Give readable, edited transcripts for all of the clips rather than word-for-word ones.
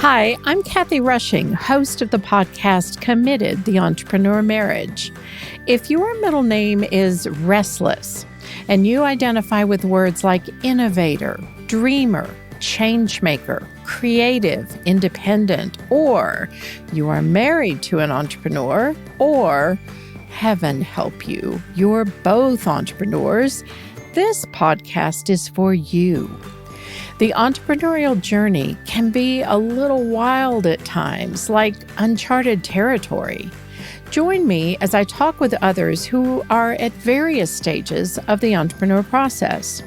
Hi, I'm Kathy Rushing, host of the podcast Committed, the Entrepreneur Marriage. If your middle name is Restless and you identify with words like innovator, dreamer, changemaker, creative, independent, or you are married to an entrepreneur, or heaven help you, you're both entrepreneurs, this podcast is for you. The entrepreneurial journey can be a little wild at times, like uncharted territory. Join me as I talk with others who are at various stages of the entrepreneur process.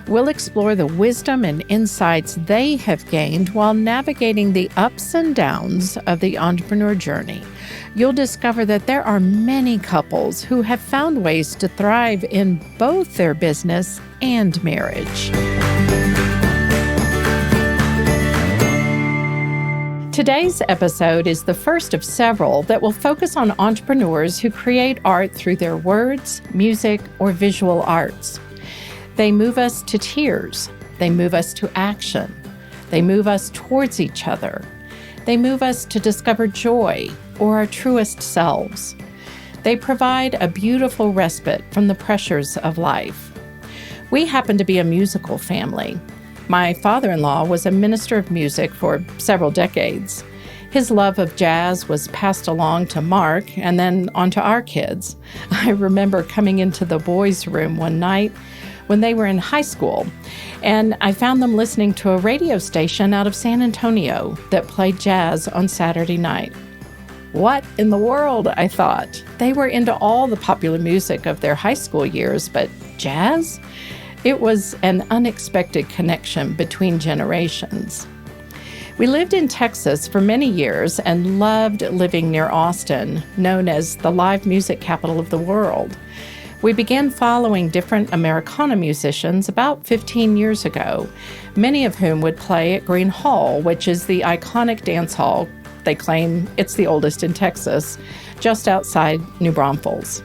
We'll explore the wisdom and insights they have gained while navigating the ups and downs of the entrepreneur journey. You'll discover that there are many couples who have found ways to thrive in both their business and marriage. Today's episode is the first of several that will focus on entrepreneurs who create art through their words, music, or visual arts. They move us to tears. They move us to action. They move us towards each other. They move us to discover joy or our truest selves. They provide a beautiful respite from the pressures of life. We happen to be a musical family. My father-in-law was a minister of music for several decades. His love of jazz was passed along to Mark and then on to our kids. I remember coming into the boys' room one night when they were in high school, and I found them listening to a radio station out of San Antonio that played jazz on Saturday night. What in the world, I thought. They were into all the popular music of their high school years, but jazz? It was an unexpected connection between generations. We lived in Texas for many years and loved living near Austin, known as the live music capital of the world. We began following different Americana musicians about 15 years ago, many of whom would play at Green Hall, which is the iconic dance hall. They claim it's the oldest in Texas, just outside New Braunfels.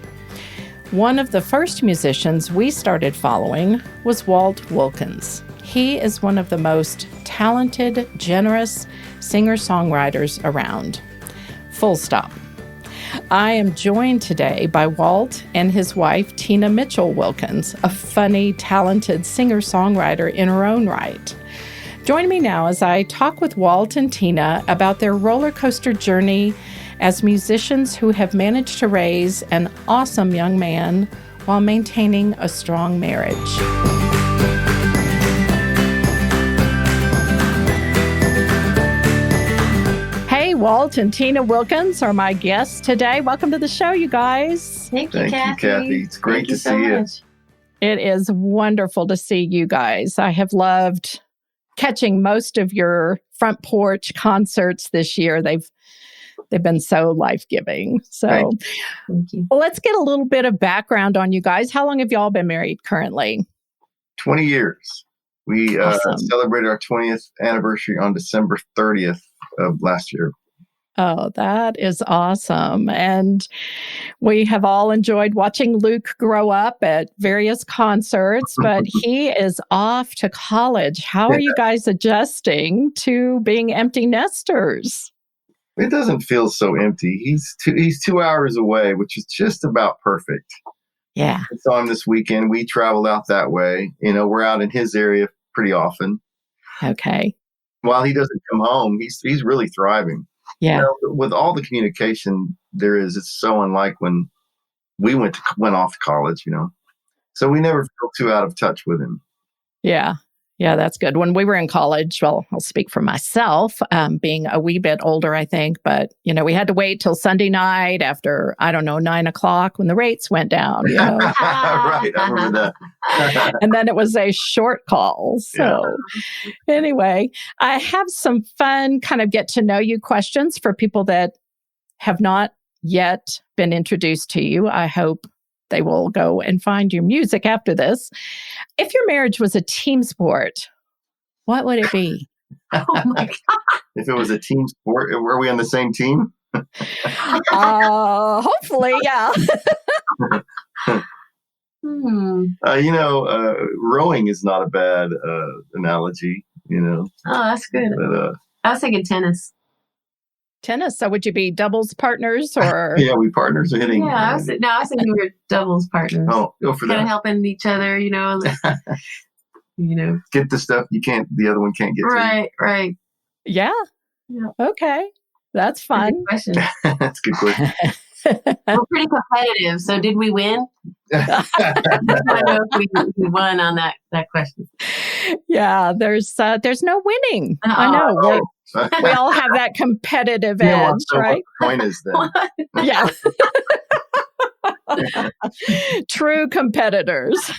One of the first musicians we started following was Walt Wilkins. He is one of the most talented, generous singer-songwriters around. Full stop. I am joined today by Walt and his wife, Tina Mitchell Wilkins, a funny, talented singer-songwriter in her own right. Join me now as I talk with Walt and Tina about their roller coaster journey as musicians who have managed to raise an awesome young man while maintaining a strong marriage. Hey, Walt and Tina Wilkins are my guests today. Welcome to the show, you guys. Thank you, Kathy. It's great to see you. It is wonderful to see you guys. I have loved catching most of your front porch concerts this year. They've been so life-giving. So Thank you. Well, let's get a little bit of background on you guys. How long have y'all been married currently? 20 years. We Awesome. celebrated our 20th anniversary on December 30th of last year. Oh, that is awesome. And we have all enjoyed watching Luke grow up at various concerts, but he is off to college. How are you guys adjusting to being empty nesters? It doesn't feel so empty. He's 2 hours away, which is just about perfect. Yeah. I saw him this weekend. We traveled out that way. We're out in his area pretty often. Okay. While he doesn't come home, he's really thriving. Yeah. With all the communication there is, it's so unlike when we went off to college, So we never feel too out of touch with him. Yeah. Yeah, that's good. When we were in college, well, I'll speak for myself, being a wee bit older, I think, but, we had to wait till Sunday night after, 9 o'clock when the rates went down. Right, I remember that. And then it was a short call. So Anyway, I have some fun kind of get to know you questions for people that have not yet been introduced to you. I hope they will go and find your music after this. If your marriage was a team sport, what would it be? Oh my God. If it was a team sport, were we on the same team? Hopefully, yeah. Rowing is not a bad analogy, Oh, that's good. But I was thinking tennis. Tennis. So would you be doubles partners or? Yeah, we partners are hitting. Yeah, I was thinking we were doubles partners. Oh, go for Kind of that. helping each other, Get the stuff the other one can't get to. Right. Yeah. Okay. That's fun. Good question. That's a good question. We're pretty competitive. So did we win? I don't know if we won on that question. Yeah, there's no winning. I know. We all have that competitive edge, right? What the point is then? Yeah. True competitors.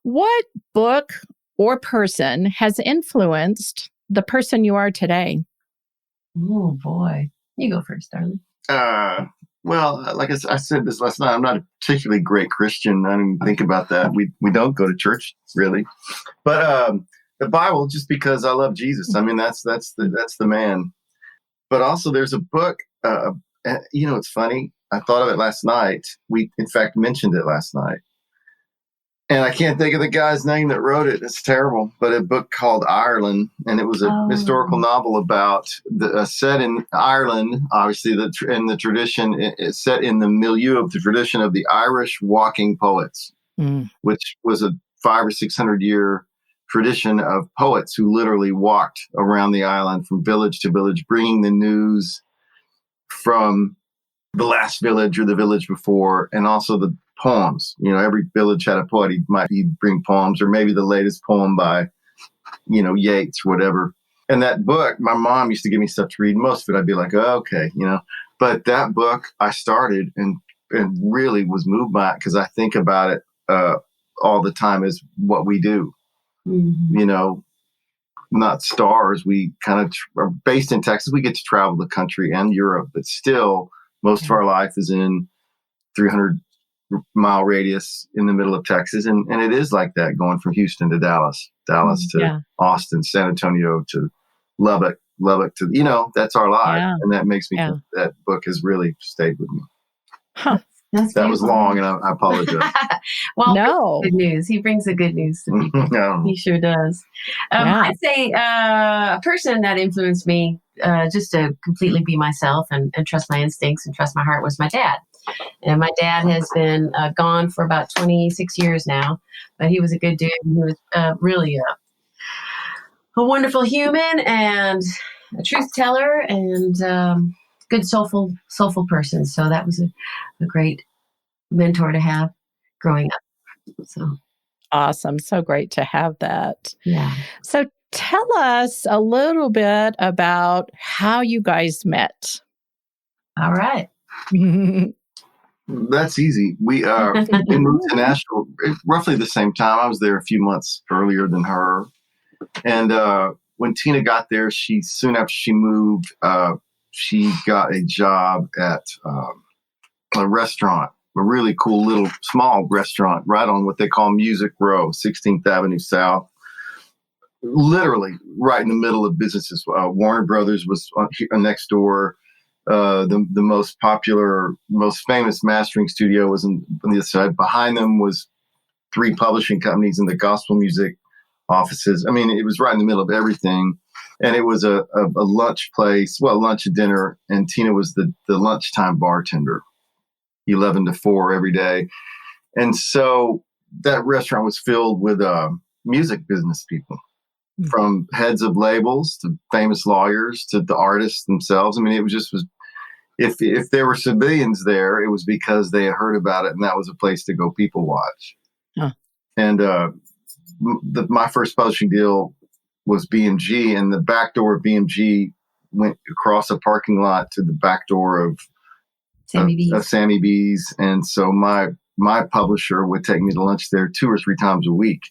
What book or person has influenced the person you are today? Oh, boy. You go first, darling. Well, like I said this last night, I'm not a particularly great Christian. I didn't even think about that. We don't go to church really, but the Bible, just because I love Jesus. I mean, that's the man. But also, there's a book. It's funny. I thought of it last night. We, in fact, mentioned it last night. And I can't think of the guy's name that wrote it. It's terrible. But a book called Ireland, and it was a historical novel about set in Ireland. Obviously, in the tradition, it's set in the milieu of the tradition of the Irish walking poets, which was a 500 or 600 year tradition of poets who literally walked around the island from village to village, bringing the news from the last village or the village before, and also the poems. Every village had a poet. He'd bring poems, or maybe the latest poem by, Yeats, whatever. And that book, my mom used to give me stuff to read. Most of it, I'd be like, oh, okay, But that book, I started and really was moved by it because I think about it all the time as what we do. Mm-hmm. Not stars. We kind of are based in Texas. We get to travel the country and Europe, but still, most of our life is in 300-mile radius in the middle of Texas. And it is like that, going from Houston to Dallas to Austin, San Antonio to Lubbock to, that's our life. Yeah. And that makes me think that book has really stayed with me. Huh. That was long, and I apologize. Well, no. Good news. He brings the good news to people. No. He sure does. I'd say a person that influenced me just to completely be myself and trust my instincts and trust my heart was my dad. And my dad has been gone for about 26 years now, but he was a good dude. He was really a wonderful human and a truth teller and good soulful person. So that was a great mentor to have growing up. So awesome. So great to have that. Yeah. So tell us a little bit about how you guys met. All right. That's easy. We moved to Nashville roughly the same time. I was there a few months earlier than her. And when Tina got there, soon after she moved, she got a job at a restaurant, a really cool little small restaurant right on what they call Music Row, 16th Avenue South. Literally right in the middle of businesses. Warner Brothers was next door. The most popular, most famous mastering studio was on the other side. Behind them was 3 publishing companies and the gospel music offices. I mean, it was right in the middle of everything. And it was a lunch place, lunch and dinner. And Tina was the lunchtime bartender, 11 to 4 every day. And so that restaurant was filled with music business people, from heads of labels to famous lawyers to the artists themselves. I mean, it was if there were civilians there, it was because they had heard about it, and that was a place to go people watch. Huh. And my first publishing deal was BMG, and the back door of BMG went across a parking lot to the back door of Sammy B's. And so my publisher would take me to lunch there 2 or 3 times a week,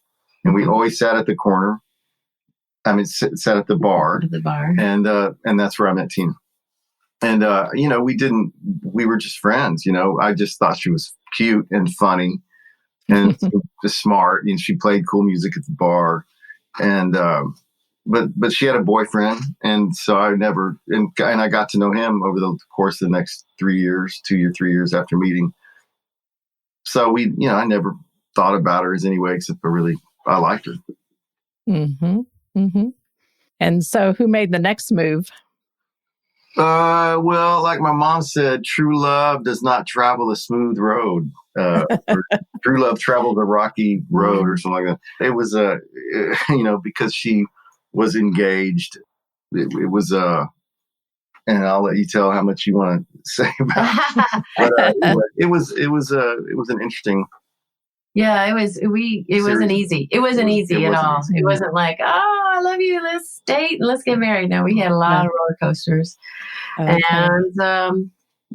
and we always sat at the corner. I mean, sat at the bar. And that's where I met Tina. And, we were just friends, I just thought she was cute and funny and just smart. And she played cool music at the bar. And, but she had a boyfriend. And so I got to know him over the course of the next 3 years, 3 years after meeting. So I never thought about her as any way, except for really, I liked her. Mm-hmm. Mm-hmm. And so who made the next move? Well, like my mom said, true love does not travel a smooth road. True love travels a rocky road or something like that. It was, because she was engaged. It was, and I'll let you tell how much you want to say about it. But it was an interesting. Yeah, it wasn't easy. It wasn't easy at all. It wasn't like, oh, I love you, let's date and let's get married. No, we had a lot of roller coasters and a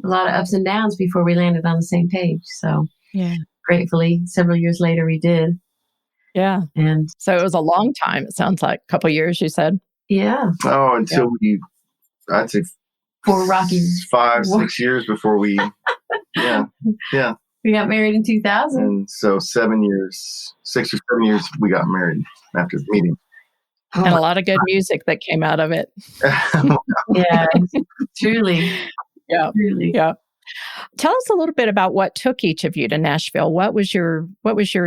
lot of ups and downs before we landed on the same page. So gratefully, several years later, we did. Yeah. And so it was a long time. It sounds like a couple of years, you said. Yeah. Oh, until I'd say 5-6 years before we, yeah. We got married in 2000. And so 6 or 7 years, we got married after the meeting. And a lot of good music that came out of it. Yeah, truly. Yeah. Truly. Yeah. Tell us a little bit about what took each of you to Nashville. What was your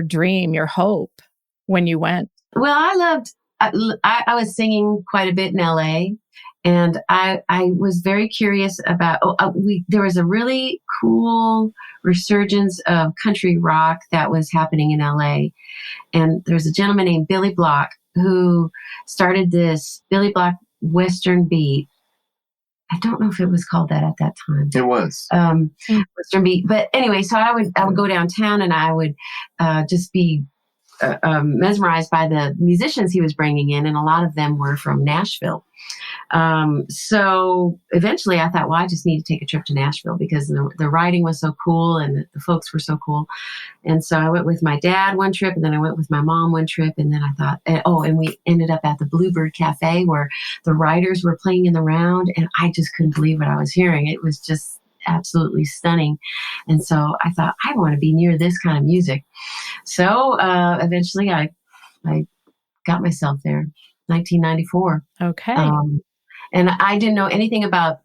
dream, your hope when you went? Well, I was singing quite a bit in LA. And I was very curious about, there was a really cool resurgence of country rock that was happening in LA. And there's a gentleman named Billy Block who started this Billy Block Western beat. I don't know if it was called that at that time. It was. Western beat. But anyway, so I would go downtown and I would just be mesmerized by the musicians he was bringing in. And a lot of them were from Nashville. So eventually I thought, well, I just need to take a trip to Nashville because the writing was so cool and the folks were so cool. And so I went with my dad one trip and then I went with my mom one trip. And then I thought, and we ended up at the Bluebird Cafe where the writers were playing in the round. And I just couldn't believe what I was hearing. It was just absolutely stunning. And so I thought, I want to be near this kind of music. So eventually I got myself there, 1994. Okay. And I didn't know anything about,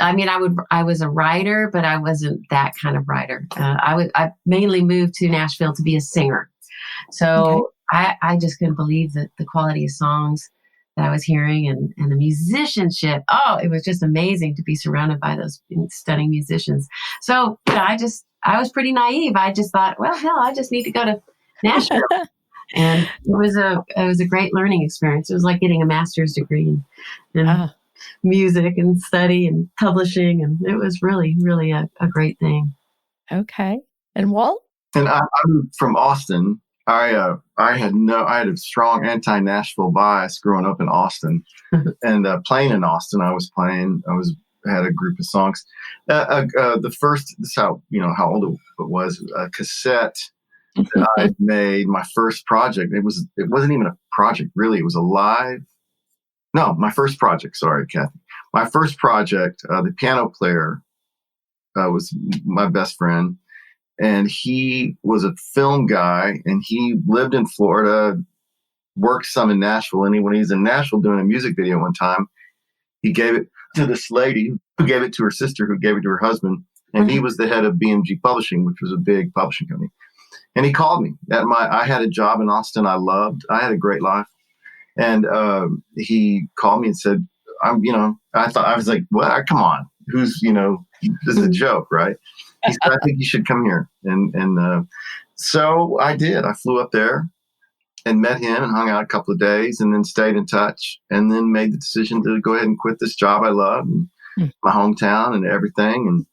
I was a writer, but I wasn't that kind of writer. I mainly moved to Nashville to be a singer. So I just couldn't believe the quality of songs that I was hearing and the musicianship. Oh, it was just amazing to be surrounded by those stunning musicians. So I was pretty naive. I just thought, well, hell, I just need to go to Nashville. And it was a great learning experience. It was like getting a master's degree in music and study and publishing. And it was really, really a great thing. Okay. And Walt? And I'm from Austin. I had a strong anti-Nashville bias growing up in Austin and playing in Austin. I had a group of songs. The first, this is how old it was, a cassette that I made, my first project. It wasn't even a project, really. It was my first project. Sorry, Kathy. My first project, the piano player was my best friend, and he was a film guy, and he lived in Florida, worked some in Nashville. And when he was in Nashville doing a music video one time, he gave it to this lady who gave it to her sister, who gave it to her husband, and he was the head of BMG Publishing, which was a big publishing company. And he called me. I had a job in Austin I had a great life. And he called me and said, I was like, well, come on. This is a joke, right? He said, I think you should come here. And so I did. I flew up there and met him and hung out a couple of days and then stayed in touch and then made the decision to go ahead and quit this job I love and my hometown and everything and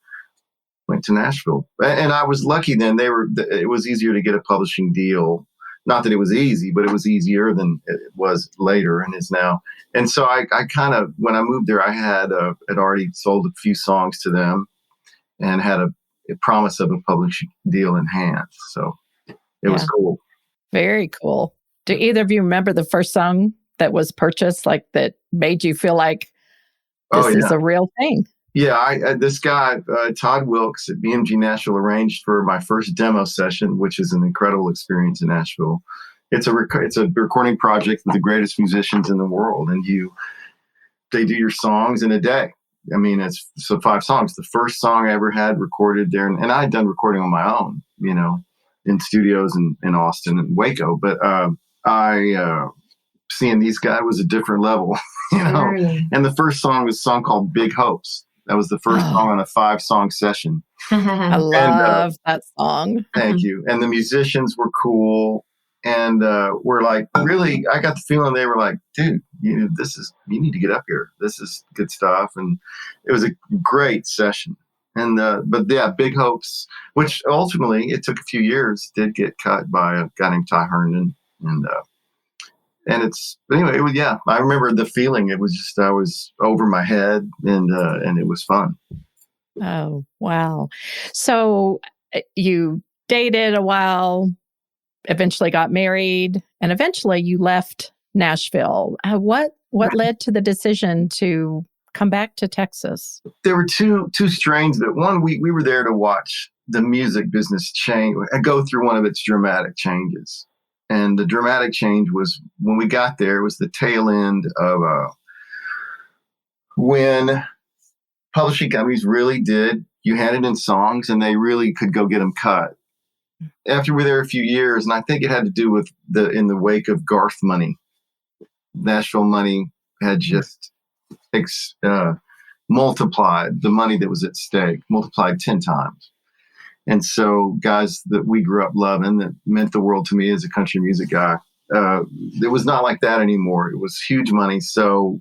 went to Nashville. And I was lucky then. It was easier to get a publishing deal. Not that it was easy, but it was easier than it was later and is now. And so I kind of, when I moved there, I had already sold a few songs to them and had a promise of a publishing deal in hand. So it was cool. Very cool. Do either of you remember the first song that was purchased, like that made you feel like this is a real thing? Yeah, this guy, Todd Wilkes at BMG Nashville, arranged for my first demo session, which is an incredible experience in Nashville. It's a recording project with the greatest musicians in the world, and they do your songs in a day. I mean, it's 5 songs. The first song I ever had recorded there, and I had done recording on my own, in studios in Austin and Waco. But I seeing these guys was a different level, you know. Really? And the first song was a song called Big Hopes. That was the first song on a 5-song session. I love that song. Thank you. And the musicians were cool. And we're like, really, I got the feeling they were like, dude, you need to get up here. This is good stuff. And it was a great session. And, but yeah, Big Hopes, which ultimately it took a few years, did get cut by a guy named Ty Herndon. And it's, anyway, I remember the feeling. It was just, I was over my head and it was fun. Oh, wow. So you dated a while, eventually got married, and eventually you left Nashville. What led to the decision to come back to Texas? There were two strains of it. One, we were there to watch the music business change and go through one of its dramatic changes. And the dramatic change was when we got there, it was the tail end of when publishing companies really did, you handed in songs and they really could go get them cut. After we were there a few years, and I think it had to do with in the wake of Garth money, Nashville money had just multiplied the money that was at stake, multiplied 10 times. And so guys that we grew up loving, that meant the world to me as a country music guy, it was not like that anymore. It was huge money. So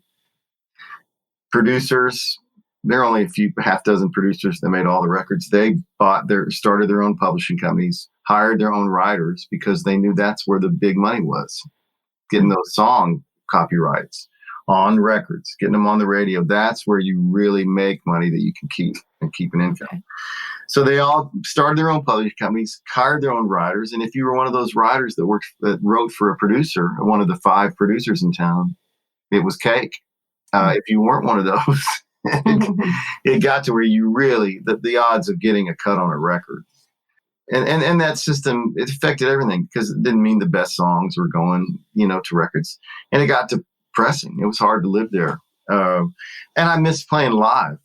producers, there are only a few, half dozen producers that made all the records. They started their own publishing companies, hired their own writers because they knew that's where the big money was. Getting those song copyrights on records, getting them on the radio. That's where you really make money that you can keep an income. Okay. So they all started their own publishing companies, hired their own writers. And if you were one of those writers that wrote for a producer, one of the 5 producers in town, it was cake. If you weren't one of those, it got to where you really, the odds of getting a cut on a record. And that system, it affected everything because it didn't mean the best songs were going, to records. And it got depressing. It was hard to live there. And I miss playing live.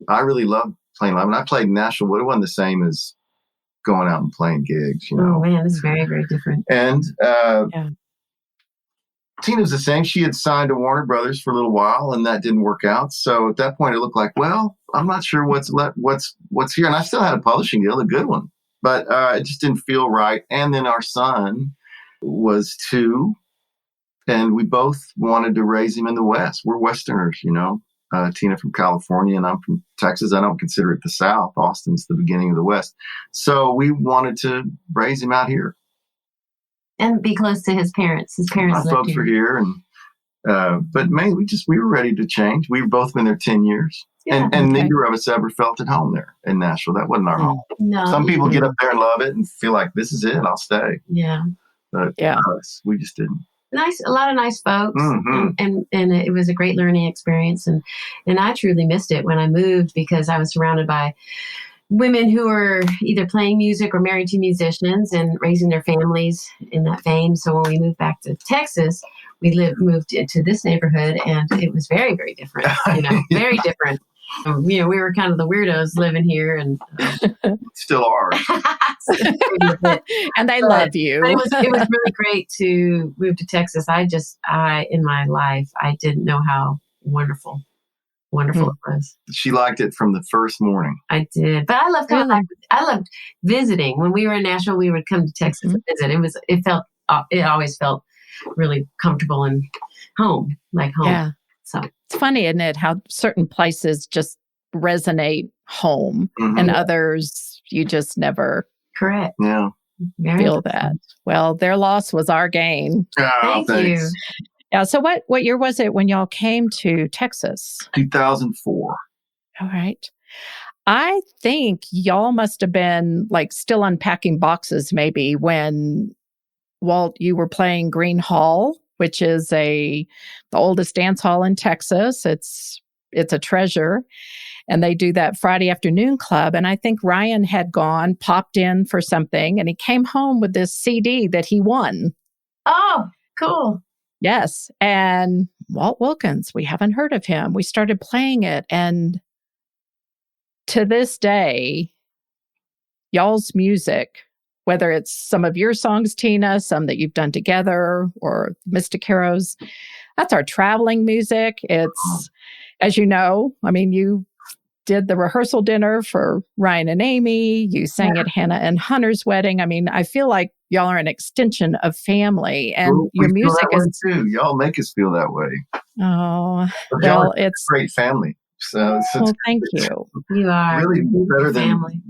I really loved playing live. And I played in Nashville, but it wasn't the same as going out and playing gigs, Oh, man, it's very, very different. And Tina was the same. She had signed to Warner Brothers for a little while, and that didn't work out. So at that point, it looked like, well, I'm not sure what's here. And I still had a publishing deal, a good one, but it just didn't feel right. And then our son was 2, and we both wanted to raise him in the West. We're Westerners, Tina from California, and I'm from Texas. I don't consider it the South. Austin's the beginning of the West. So we wanted to raise him out here. And be close to his parents. His parents My folks were here, and but mainly we were ready to change. We've both been there 10 years, and neither of us ever felt at home there in Nashville. That wasn't our home. No, some people get up there and love it and feel like this is it. I'll stay. Yeah, but us, we just didn't. A lot of nice folks, and it was a great learning experience, and I truly missed it when I moved because I was surrounded by women who were either playing music or married to musicians and raising their families in that vein. So when we moved back to Texas, we moved into this neighborhood, and it was very, very different. Very different. We were kind of the weirdos living here, and still are. And they love you. It was really great to move to Texas. In my life, I didn't know how wonderful it was. She liked it from the first morning. I did, but I loved coming back. I loved visiting. When we were in Nashville, we would come to Texas and visit. It always felt really comfortable and like home. Yeah. So it's funny, isn't it, how certain places just resonate home, and others you just never correct. Yeah. Feel that. Well, their loss was our gain. Oh, Thank you. Yeah. So what year was it when y'all came to Texas? 2004. All right. I think y'all must have been like still unpacking boxes maybe when, Walt, you were playing Green Hall, which is the oldest dance hall in Texas. It's a treasure. And they do that Friday afternoon club. And I think Ryan had popped in for something, and he came home with this CD that he won. Oh, cool. Yes. And Walt Wilkins, we haven't heard of him. We started playing it. And to this day, y'all's music whether it's some of your songs, Tina, some that you've done together, or Mystic Heroes. That's our traveling music. It's, as you know, I mean, you did the rehearsal dinner for Ryan and Amy. You sang at Hannah and Hunter's wedding. I mean, I feel like y'all are an extension of family, and your music is too. Y'all make us feel that way. Oh, well, it's a great family. So thank you. You are really better than family.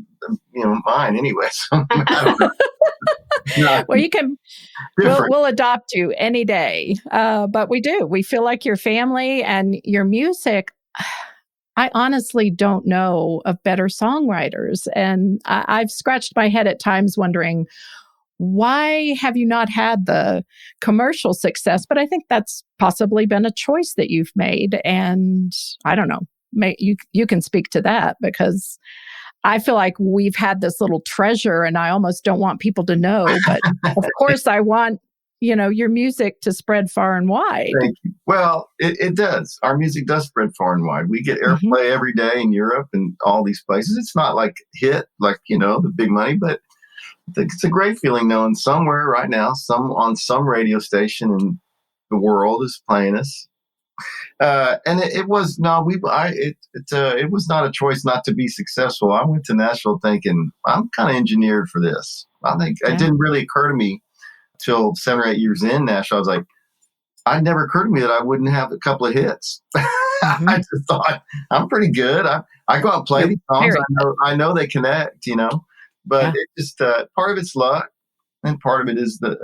Mine anyway. So I don't know. Well, you can. We'll adopt you any day. But we do. We feel like your family, and your music. I honestly don't know of better songwriters. And I've scratched my head at times wondering, why have you not had the commercial success? But I think that's possibly been a choice that you've made. And I don't know, you can speak to that, because I feel like we've had this little treasure and I almost don't want people to know. But of course, I want your music to spread far and wide. Thank you. Well, it does. Our music does spread far and wide. We get airplay every day in Europe and all these places. It's not like hit, like, the big money, but it's a great feeling knowing somewhere right now, on some radio station in the world is playing us. And it was not a choice not to be successful. I went to Nashville thinking I'm kind of engineered for this. I think it didn't really occur to me till 7 or 8 years in Nashville. I was like, it never occurred to me that I wouldn't have a couple of hits. I just thought I'm pretty good. I go out and play these songs. I know they connect, but it just part of it's luck, and part of it is that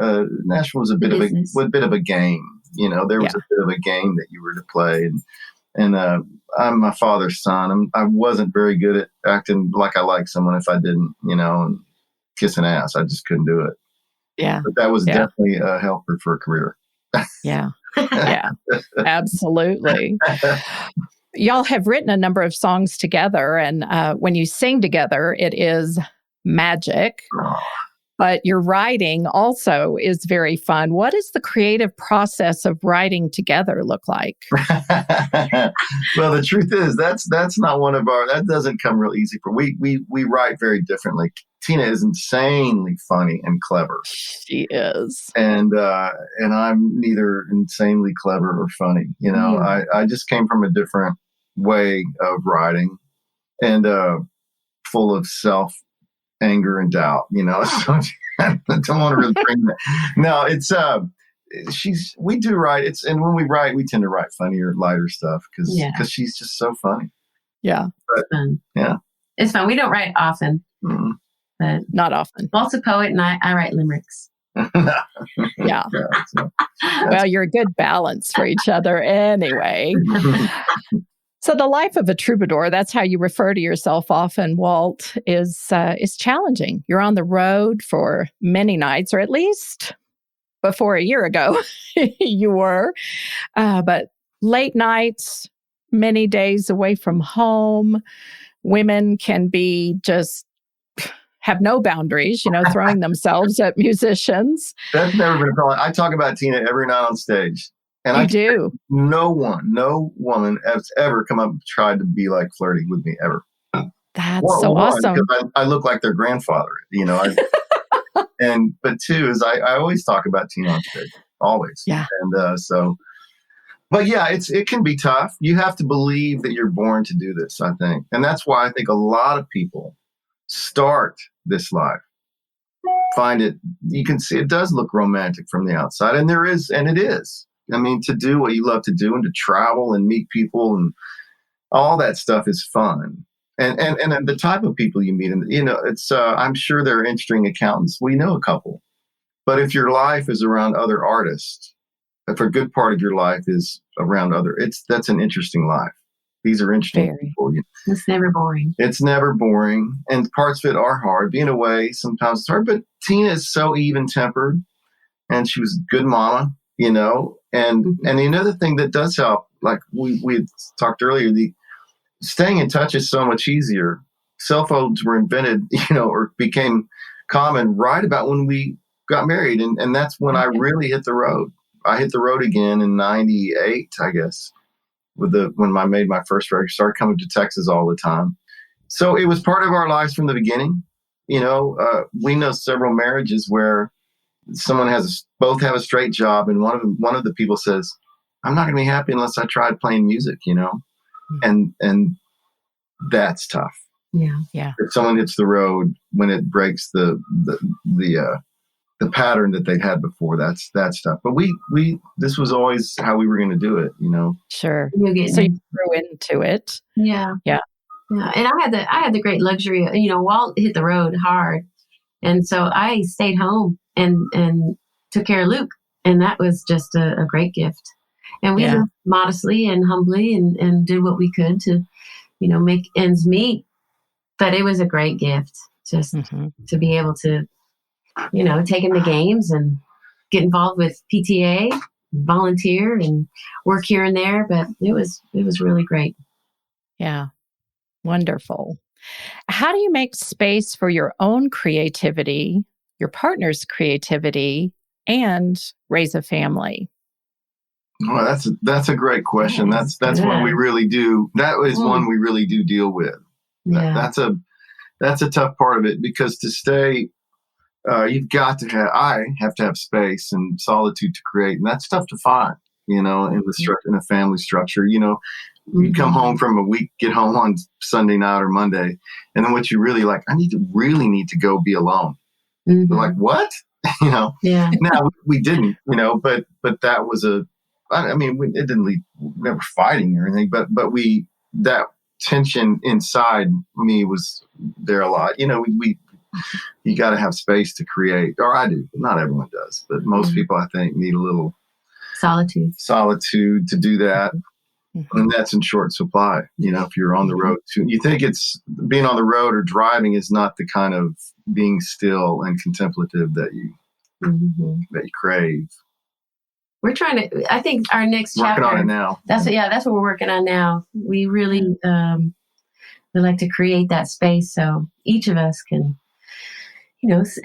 Nashville was a bit of a game. There was a bit of a game that you were to play, and I'm my father's son. I wasn't very good at acting like I liked someone if I didn't, and kissing ass. I just couldn't do it. Yeah. But that was definitely a helper for a career. Yeah. Yeah, absolutely. Y'all have written a number of songs together, and when you sing together, it is magic. But your writing also is very fun. What does the creative process of writing together look like? Well, the truth is that's not that doesn't come real easy for we write very differently. Tina is insanely funny and clever. She is. And I'm neither insanely clever or funny. I just came from a different way of writing, and full of self anger and doubt, so I don't want to really bring that. No, it's we do write. And when we write, we tend to write funnier, lighter stuff because she's just so funny. Yeah. It's fun. Yeah. It's fun. We don't write often. Mm-hmm. But not often. Walt's a poet, and I write limericks. Yeah. Well, you're a good balance for each other anyway. So the life of a troubadour, that's how you refer to yourself often, Walt, is challenging. You're on the road for many nights, or at least before a year ago you were. But late nights, many days away from home. Women can be just have no boundaries, throwing themselves at musicians. That's never been a problem. I talk about Tina every night on stage. And I do. No woman has ever come up and tried to be like flirting with me ever. That's awesome. Because I look like their grandfather, but two is I always talk about Tina on stage, always. Yeah. And but yeah, it can be tough. You have to believe that you're born to do this, I think. And that's why I think a lot of people start this life. Find it, you can see it does look romantic from the outside, and it is. I mean, to do what you love to do and to travel and meet people and all that stuff is fun. And the type of people you meet, and it's I'm sure there are interesting accountants. We know a couple, but if your life is around other artists, if a good part of your life is around that's an interesting life. These are interesting people. It's never boring. It's never boring, and parts of it are hard. Being away sometimes it's hard, but Tina is so even-tempered, and she was a good mama, And the other thing that does help, like we had talked earlier, the staying in touch is so much easier. Cell phones were invented, or became common right about when we got married, and that's when I really hit the road. I hit the road again in '98, I guess. When I made my first record, started coming to Texas all the time. So it was part of our lives from the beginning. We know several marriages where someone both have a straight job, and one of the people says, I'm not going to be happy unless I tried playing music, and that's tough. Yeah. If someone hits the road, when it breaks the pattern that they'd had before, that's tough. But this was always how we were going to do it, Sure. So you grew into it. Yeah. Yeah. Yeah. And I had the great luxury, Walt hit the road hard. And so I stayed home and took care of Luke. And that was just a great gift. And we lived modestly and humbly and did what we could to, make ends meet. But it was a great gift just to be able to, take him to games and get involved with PTA, volunteer and work here and there. But it was really great. Yeah. Wonderful. How do you make space for your own creativity, your partner's creativity, and raise a family? Well, that's a great question. That's one we really do. That is one we really do deal with. Yeah. That's a tough part of it, because to stay, I have to have space and solitude to create, and that's tough to find. In a family structure. You come home from a week, get home on Sunday night or Monday, and then what you really like, I really need to go be alone. They're like, what? Yeah. Now we didn't, but that was it didn't lead, never fighting or anything, but that tension inside me was there a lot. You got to have space to create, or I do. Not everyone does, but most people, I think, need a little solitude to do that. And that's in short supply. If you're on the road too, you think it's being on the road or driving is not the kind of being still and contemplative that you crave. We're trying to, I think our next working chapter. On it now. That's what we're working on now. We really would like to create that space so each of us can,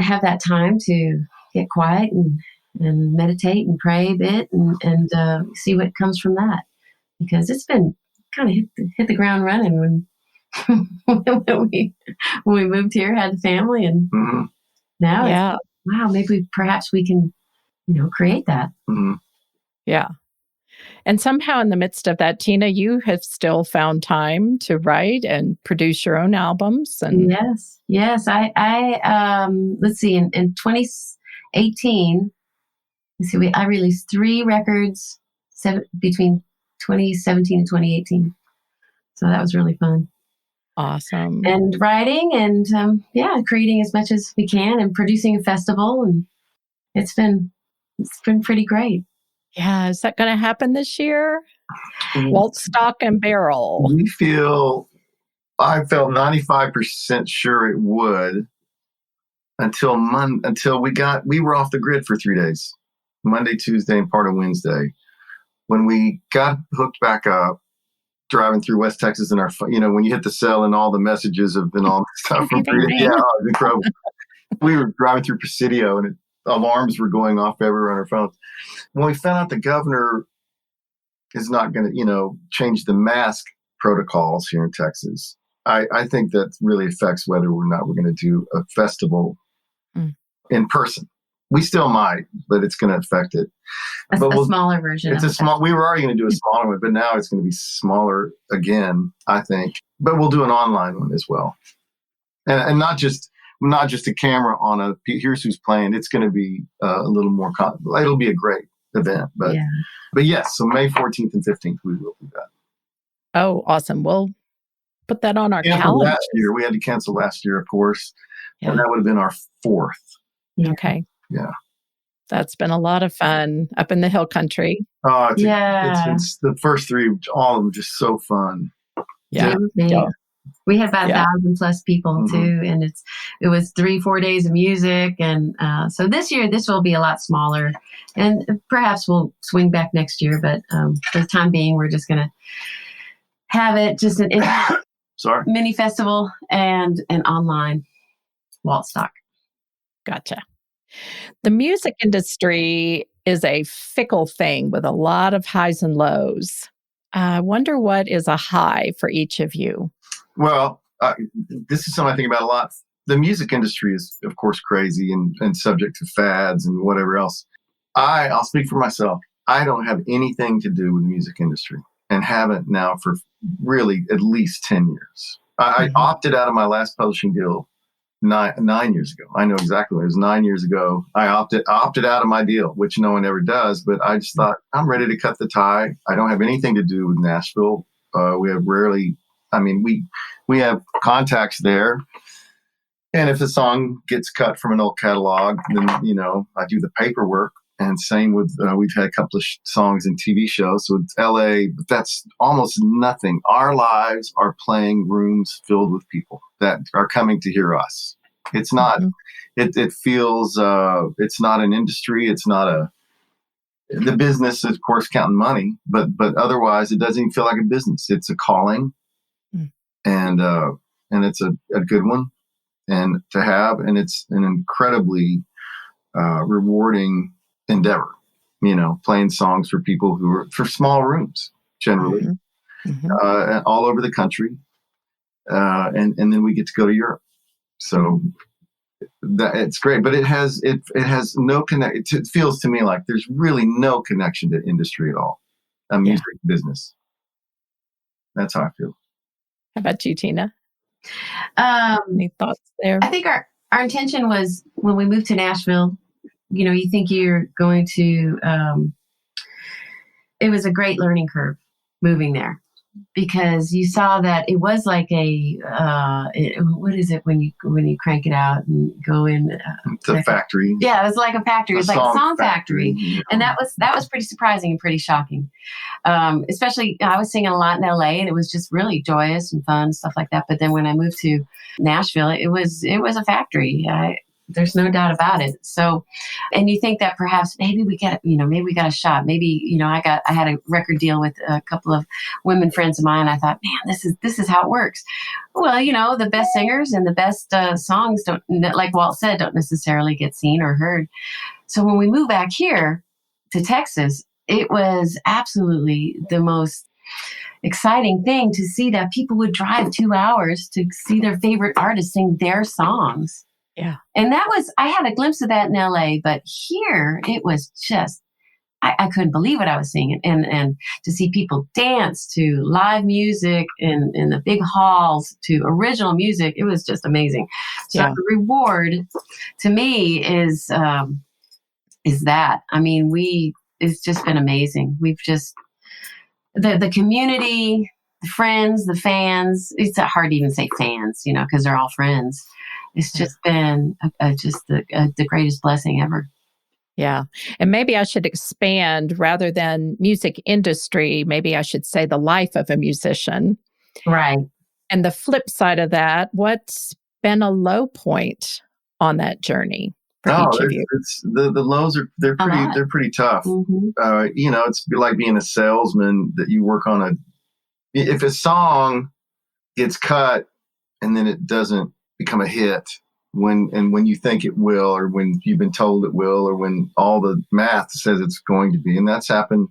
have that time to get quiet and meditate and pray a bit and see what comes from that. Because it's been kind of hit the ground running when we moved here, had the family, and now it's, wow, maybe perhaps we can, create that. Yeah. And somehow in the midst of that, Tina, you have still found time to write and produce your own albums. And yes. I let's see, in 2018, I released 3 records between 2017 and 2018. So that was really fun. Awesome. And writing and creating as much as we can and producing a festival, and it's been pretty great. Yeah, is that going to happen this year? Walt Stock and Barrel. I felt 95% sure it would until we were off the grid for 3 days, Monday, Tuesday, and part of Wednesday. When we got hooked back up, driving through West Texas in our, when you hit the cell and all the messages and all the stuff. It was incredible. We were driving through Presidio and alarms were going off everywhere on our phones. When we found out the governor is not going to, change the mask protocols here in Texas, I think that really affects whether or not we're going to do a festival in person. We still might, but it's going to affect it. A smaller version. We were already going to do a smaller one, but now it's going to be smaller again, I think. But we'll do an online one as well, and not just a camera on here's who's playing. It's going to be a little more. It'll be a great event, but yes. So May 14th and 15th we will do that. Oh, awesome! We'll put that on our calendar. Last year we had to cancel last year, of course, and that would have been our 4th. Okay. Yeah. That's been a lot of fun up in the hill country. Oh, it's the first 3, all of them just so fun. Yeah. We had about 1,000+ people too. And it was 3-4 days of music. And so this year, this will be a lot smaller, and perhaps we'll swing back next year. But for the time being, we're just going to have it just an mini festival and an online Walt Stock. Gotcha. The music industry is a fickle thing with a lot of highs and lows. I wonder what is a high for each of you. Well, this is something I think about a lot. the music industry is, of course, crazy and subject to fads and whatever else. I'll speak for myself. I don't have anything to do with the music industry and haven't now for really at least 10 years. I opted out of my last publishing deal 9 years ago. I know exactly when it was 9 years ago. I opted out of my deal, which no one ever does. But I just thought, I'm ready to cut the tie. I don't have anything to do with Nashville. We have we have contacts there. And if a song gets cut from an old catalog, then, I do the paperwork. And same with, we've had a couple of songs in TV shows. So it's LA, but that's almost nothing. Our lives are playing rooms filled with people that are coming to hear us. It's not, it feels, it's not an industry. It's not the business is, of course, counting money, but otherwise it doesn't even feel like a business. It's a calling and it's a good one and to have, and it's an incredibly rewarding endeavor, playing songs for people for small rooms generally, all over the country. And then we get to go to Europe. So that it's great, but it has no connect. It feels to me like there's really no connection to industry at all. A music business. That's how I feel. How about you, Tina? Any thoughts there? I think our intention was when we moved to Nashville, you think you're going to, it was a great learning curve moving there because you saw that it was like what is it when you crank it out and go in? It's a factory. Yeah, it was like a factory. It was like a song factory. And that was pretty surprising and pretty shocking. Especially, I was singing a lot in LA and it was just really joyous and fun, stuff like that. But then when I moved to Nashville, it was a factory. There's no doubt about it. So, and you think that perhaps maybe we got a shot. Maybe, I had a record deal with a couple of women friends of mine. I thought, man, this is how it works. Well, the best singers and the best songs don't, like Walt said, don't necessarily get seen or heard. So when we moved back here to Texas, it was absolutely the most exciting thing to see that people would drive 2 hours to see their favorite artist sing their songs. Yeah. And I had a glimpse of that in LA, but here it was just, I couldn't believe what I was seeing. And to see people dance to live music in the big halls to original music, it was just amazing. So the reward to me is that, it's just been amazing. We've just, the community, the friends, the fans, it's hard to even say fans, because they're all friends. It's just been the greatest blessing ever. Yeah. And maybe I should expand rather than music industry. Maybe I should say the life of a musician. Right. And the flip side of that, what's been a low point on that journey for each of you? The lows they're pretty tough. Mm-hmm. It's like being a salesman that you work on if a song gets cut and then it doesn't become a hit when you think it will, or when you've been told it will, or when all the math says it's going to be. And that's happened,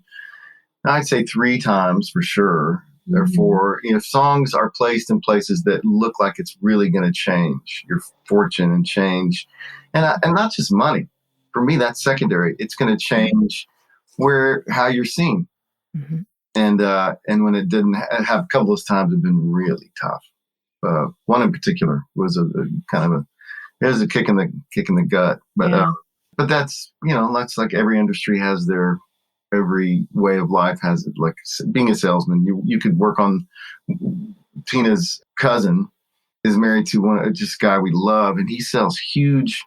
I'd say 3 times for sure. Therefore, songs are placed in places that look like it's really going to change your fortune and change. And not just money. For me, that's secondary. It's going to change how you're seen. Mm-hmm. And when it didn't have a couple of times, have been really tough. One in particular was a kick in the gut, but that's that's like every industry has every way of life has it. Like being a salesman, you could work on. Tina's cousin is married to just guy we love, and he sells huge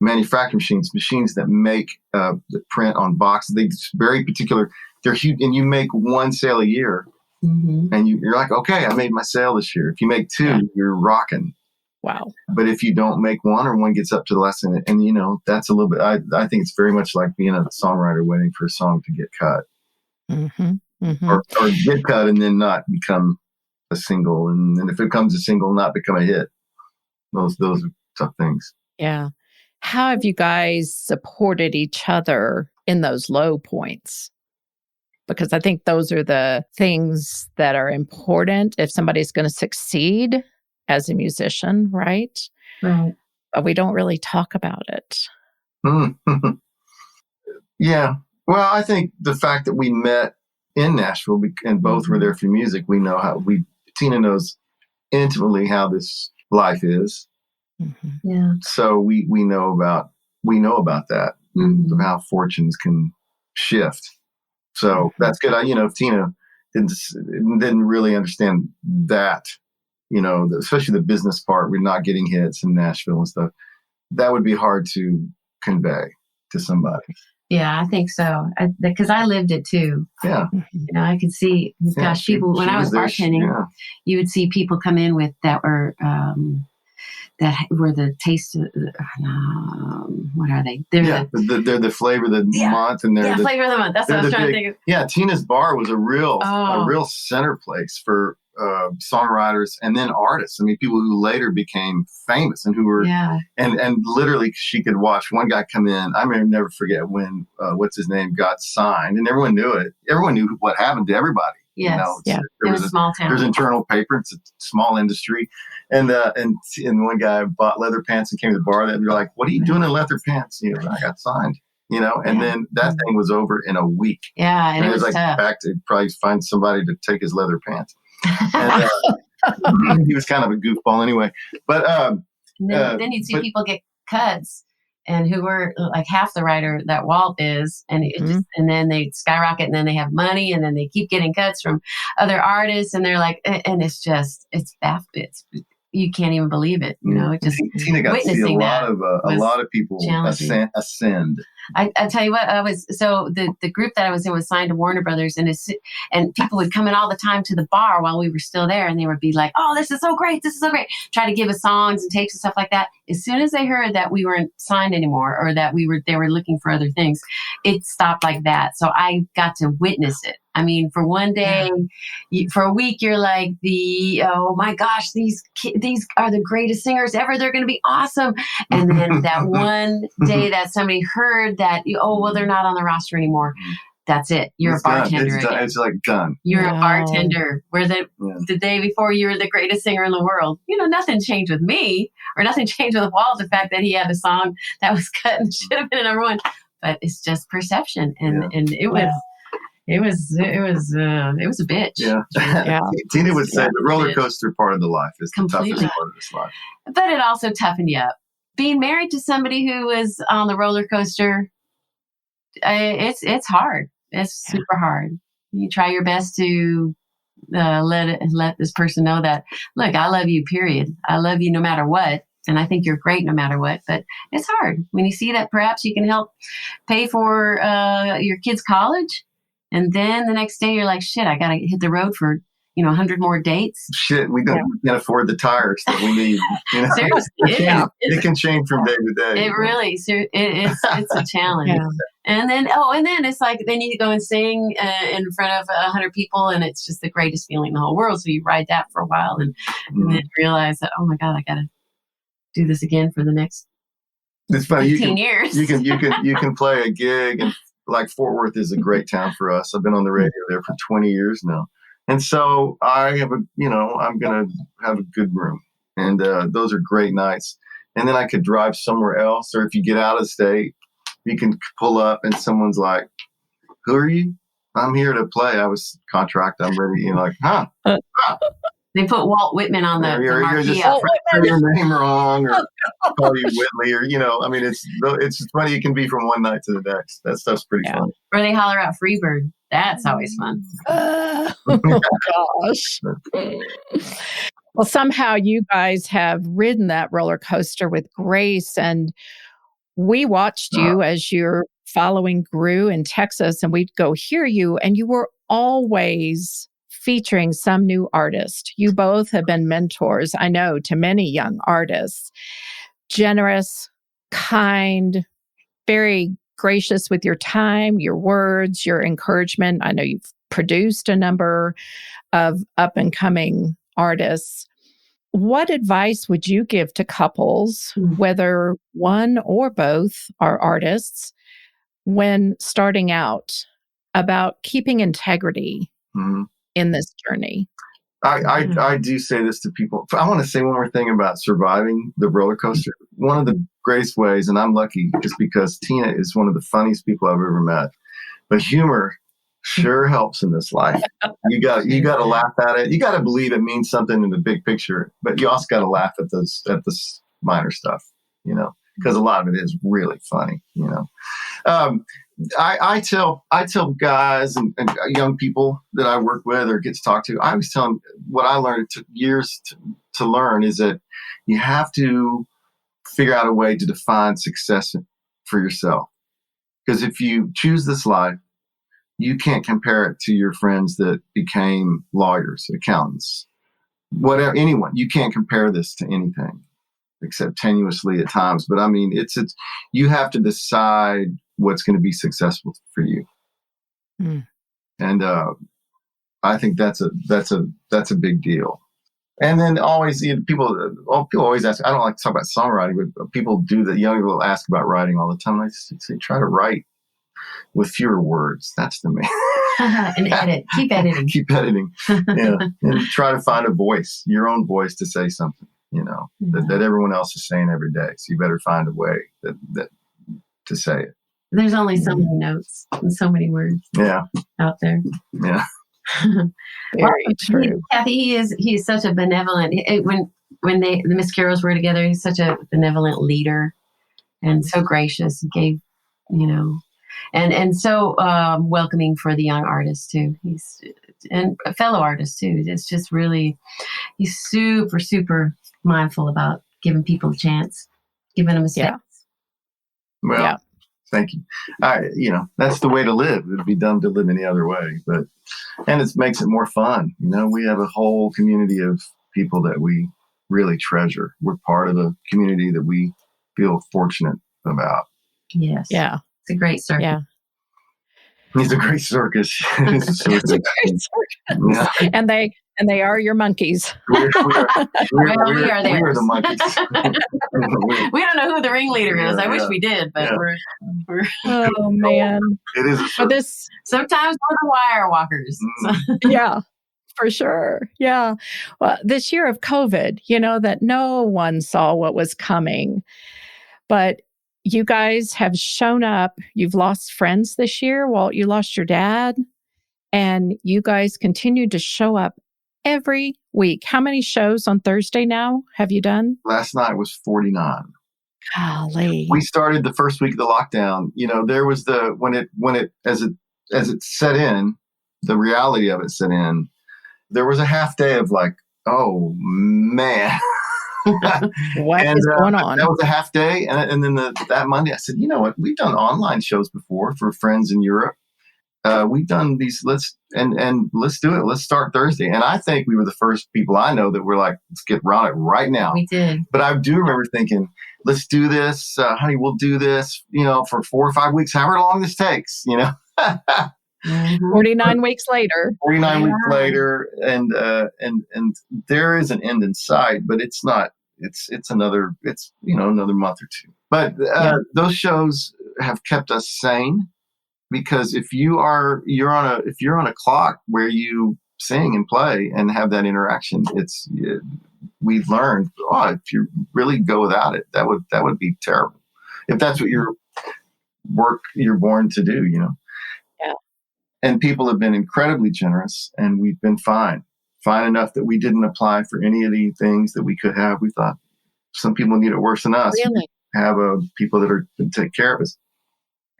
manufacturing machines that make the print on boxes. They're very particular. They're huge, and you make one sale a year. Mm-hmm. And you're like, okay, I made my sale this year. If you make 2, you're rocking. Wow. But if you don't make 1 or one gets up to the last minute, and that's a little bit, I think it's very much like being a songwriter waiting for a song to get cut. Mm-hmm. Mm-hmm. Or get cut and then not become a single. And then if it becomes a single, not become a hit. Those are tough things. Yeah. How have you guys supported each other in those low points? Because I think those are the things that are important if somebody's going to succeed as a musician, right? Right. But we don't really talk about it. Yeah. Well, I think the fact that we met in Nashville and both were there for music, we know Tina knows intimately how this life is. Yeah. So we know about that, how fortunes can shift. So that's good. If Tina didn't really understand that, especially the business part, we're not getting hits in Nashville and stuff, that would be hard to convey to somebody. Yeah, I think so. Because I lived it too. Yeah. I could see, people, when I was bartending, you would see people come in with that were the taste of, what are they? They're the flavor of the month, and they're the flavor of the month. That's what I was trying to think of. Yeah, Tina's Bar was a real center place for songwriters and then artists. I mean, people who later became famous and who were and literally she could watch one guy come in. I may never forget when what's his name got signed, and everyone knew it. Everyone knew what happened to everybody. Yes. There was a small town. There's internal paper. It's a small industry, and one guy bought leather pants and came to the bar. And you're like, "What are you doing in leather pants?" I got signed. And then that thing was over in a week. Yeah, and it was like tough. Back to probably find somebody to take his leather pants. And, he was kind of a goofball anyway. But then you'd see people get cuts, and who were like half the writer that Walt is, and and then they skyrocket, and then they have money, and then they keep getting cuts from other artists, and they're like, and it's you can't even believe it. Tina got to see a lot of people ascend. I tell you what, the group that I was in was signed to Warner Brothers, and people would come in all the time to the bar while we were still there, and they would be like, "Oh, this is so great! This is so great!" Try to give us songs and tapes and stuff like that. As soon as they heard that we weren't signed anymore, or that they were looking for other things, it stopped like that. So I got to witness it. I mean, for one day, for a week, you're like oh my gosh, these are the greatest singers ever. They're going to be awesome. And then that one day that somebody heard that, they're not on the roster anymore. That's it. You're a bartender. It's like done. You're a bartender. Where the day before you were the greatest singer in the world. Nothing changed with me, or nothing changed with Walt. The fact that he had a song that was cut and should have been a number one, but it's just perception, and it was. It was a bitch. Yeah. Tina would say the roller coaster part of the life is the toughest part of this life. But it also toughened you up. Being married to somebody who was on the roller coaster, it's hard. It's super hard. You try your best to let this person know that, look, I love you, period. I love you no matter what. And I think you're great no matter what. But it's hard when you see that perhaps you can help pay for your kids' college. And then the next day you're like, shit, I got to hit the road for, 100 more dates. Shit, we can't afford the tires that we need. Seriously, it can change from day to day. It really, it's a challenge. Yeah. And then it's like, then you go and sing in front of 100 people, and it's just the greatest feeling in the whole world. So you ride that for a while, and then realize that, oh my God, I got to do this again for the next 15 years. You can play a gig, and like Fort Worth is a great town for us. I've been on the radio there for 20 years now. And so I'm going to have a good room. And those are great nights. And then I could drive somewhere else. Or if you get out of state, you can pull up and someone's like, who are you? I'm here to play. I was contract. I'm ready. Like, huh? They put Walt Whitman on the marquee. Say your name wrong, or call you Whitley, or it's funny. You can be from one night to the next. That stuff's pretty fun. Or they holler out Freebird. That's always fun. Oh gosh. Well, somehow you guys have ridden that roller coaster with grace, and we watched you as your following grew in Texas, and we'd go hear you, and you were always featuring some new artist. You both have been mentors, I know, to many young artists. Generous, kind, very gracious with your time, your words, your encouragement. I know you've produced a number of up-and-coming artists. What advice would you give to couples, whether one or both are artists, when starting out, about keeping integrity in this journey? I do say this to people. I want to say one more thing about surviving the roller coaster. One of the greatest ways, and I'm lucky, is because Tina is one of the funniest people I've ever met. But humor sure helps in this life. You got to laugh at it. You got to believe it means something in the big picture, but you also got to laugh at this minor stuff, because a lot of it is really funny, I tell guys and young people that I work with or get to talk to, I always tell them what I learned. It took years to learn, is that you have to figure out a way to define success for yourself. Because if you choose this life, you can't compare it to your friends that became lawyers, accountants, whatever, anyone. You can't compare this to anything except tenuously at times. But I mean, it's you have to decide what's going to be successful for you. And I think that's a big deal. And then always, people always ask, I don't like to talk about songwriting, but people do, the young people ask about writing all the time. I say, try to write with fewer words. That's the main. And edit. Keep editing. Keep editing. Yeah. And try to find a voice, your own voice, to say something, that everyone else is saying every day. So you better find a way that to say it. There's only so many notes and so many words out there. Yeah. Very true. Kathy, he is such a benevolent, when the Miss Carrolls were together, he's such a benevolent leader and so gracious. He gave, and so welcoming for the young artists too. And fellow artists too. It's just really, he's super, super mindful about giving people a chance, giving them a space. Yeah. Well, thank you. That's the way to live. It'd be dumb to live any other way, and it makes it more fun. We have a whole community of people that we really treasure. We're part of a community that we feel fortunate about. Yes. Yeah. It's a great circus. Yeah. It's a great circus. It's a great circus. Yeah. And they are your monkeys. We are there. We are the monkeys. We don't know who the ringleader is. I wish we did, but we're oh man. It is a circus. Sometimes we're the wire walkers. Yeah. For sure. Yeah. Well, this year of COVID, that no one saw what was coming. But you guys have shown up. You've lost friends this year. Walt, you lost your dad. And you guys continue to show up every week. How many shows on Thursday now have you done? Last night was 49. Golly. We started the first week of the lockdown. There was as it set in, the reality of it set in, there was a half day of like, oh man. What is going on? That was a half day. And then that Monday I said, you know what? We've done online shows before for friends in Europe. We've done these, let's do it. Let's start Thursday. And I think we were the first people I know that were like, let's get around it right now. We did. But I do remember thinking, let's do this. Honey, we'll do this, for 4 or 5 weeks, however long this takes, 49 weeks later. 49 weeks later. And there is an end in sight, but it's not, it's another month or two. But those shows have kept us sane. Because if you're on a clock where you sing and play and have that interaction, we've learned, if you really go without it, that would be terrible. If that's what you're born to do, Yeah. And people have been incredibly generous, and we've been fine enough that we didn't apply for any of the things that we could have. We thought some people need it worse than us. Really? Have people that are to take care of us.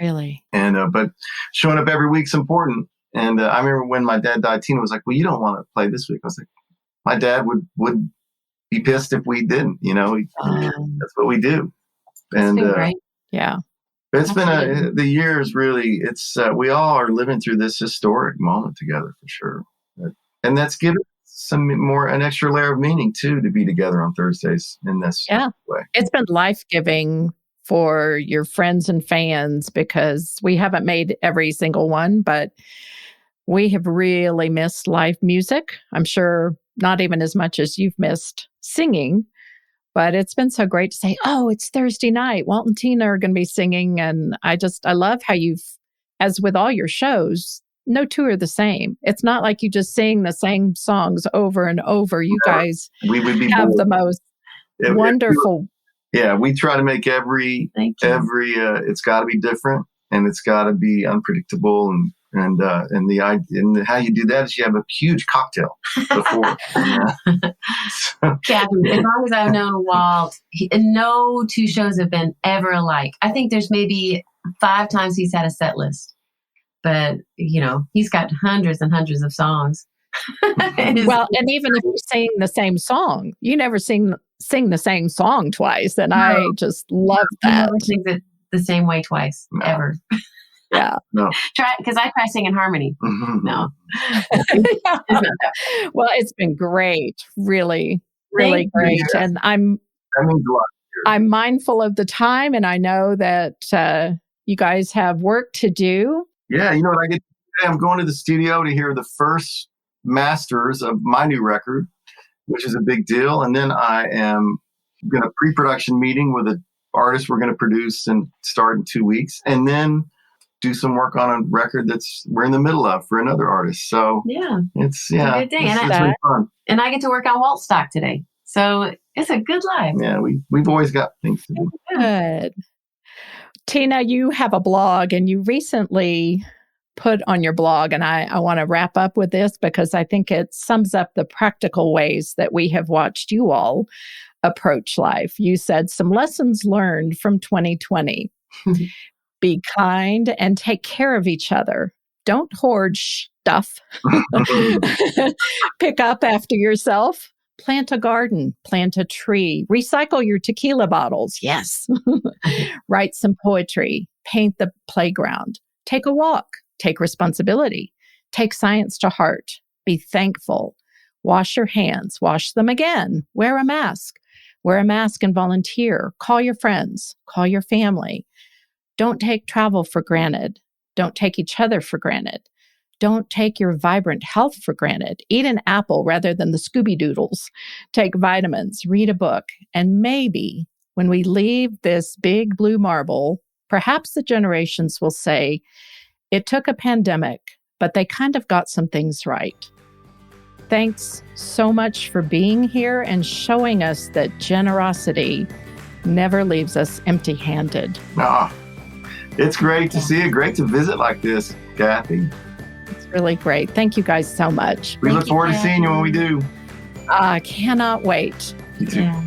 Really? And, but showing up every week's important. And I remember when my dad died, Tina was like, well, you don't want to play this week. I was like, my dad would be pissed if we didn't, that's what we do. And, right. Yeah. It's been the years really, we all are living through this historic moment together for sure. And that's given an extra layer of meaning too, to be together on Thursdays in this way. It's been life-giving for your friends and fans, because we haven't made every single one, but we have really missed live music. I'm sure not even as much as you've missed singing, but it's been so great to say, oh, it's Thursday night. Walt and Tina are going to be singing. And I love how as with all your shows, no two are the same. It's not like you just sing the same songs over and over. You guys we would be have bored. the most wonderful. We try to make every it's got to be different, and it's got to be unpredictable, and how you do that is you have a huge cocktail before. Kathy, as long as I've known Walt, no two shows have been ever alike. I think there's maybe 5 times he's had a set list, but he's got hundreds and hundreds of songs. And even if you sing the same song, you never sing the same song twice, and I just love that. He never sings it the same way twice, ever. Yeah. No. Because I try singing harmony. Mm-hmm. No. Well, it's been great. Really, really great. Yes. And that means a lot. I'm mindful of the time, and I know that you guys have work to do. Yeah, you know what I get to do today? I'm going to the studio to hear the first masters of my new record, which is a big deal. And then I am going to pre-production meeting with an artist we're going to produce and start in 2 weeks. And then do some work on a record we're in the middle of for another artist. So it's a good day. It's really fun. And I get to work on Walt stock today. So it's a good life. Yeah, we've always got things to do. Good. Tina, you have a blog, and you recently put on your blog, and I want to wrap up with this because I think it sums up the practical ways that we have watched you all approach life. You said some lessons learned from 2020. Be kind and take care of each other. Don't hoard stuff. Pick up after yourself. Plant a garden. Plant a tree. Recycle your tequila bottles. Yes. Write some poetry. Paint the playground. Take a walk. Take responsibility. Take science to heart. Be thankful. Wash your hands. Wash them again. Wear a mask. Wear a mask and volunteer. Call your friends. Call your family. Don't take travel for granted. Don't take each other for granted. Don't take your vibrant health for granted. Eat an apple rather than the Scooby Doodles. Take vitamins, read a book, and maybe when we leave this big blue marble, perhaps the generations will say, it took a pandemic, but they kind of got some things right. Thanks so much for being here and showing us that generosity never leaves us empty-handed. It's great to see you. Great to visit like this, Kathy. It's really great. Thank you guys so much. We look forward to seeing you when we do. I cannot wait. You too. Yeah.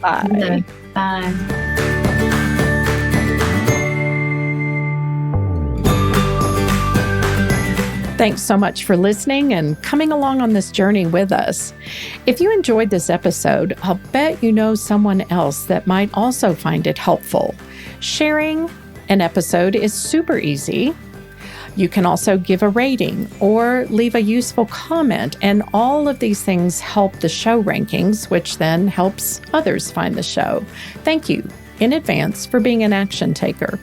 Bye. Bye. Thanks so much for listening and coming along on this journey with us. If you enjoyed this episode, I'll bet you know someone else that might also find it helpful. Sharing an episode is super easy. You can also give a rating or leave a useful comment, and all of these things help the show rankings, which then helps others find the show. Thank you in advance for being an action taker.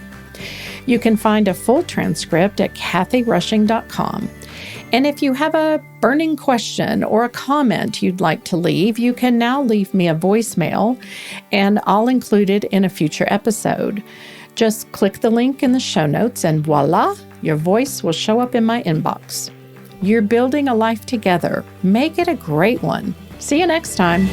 You can find a full transcript at kathyrushing.com. And if you have a burning question or a comment you'd like to leave, you can now leave me a voicemail, and I'll include it in a future episode. Just click the link in the show notes and voila, your voice will show up in my inbox. You're building a life together. Make it a great one. See you next time.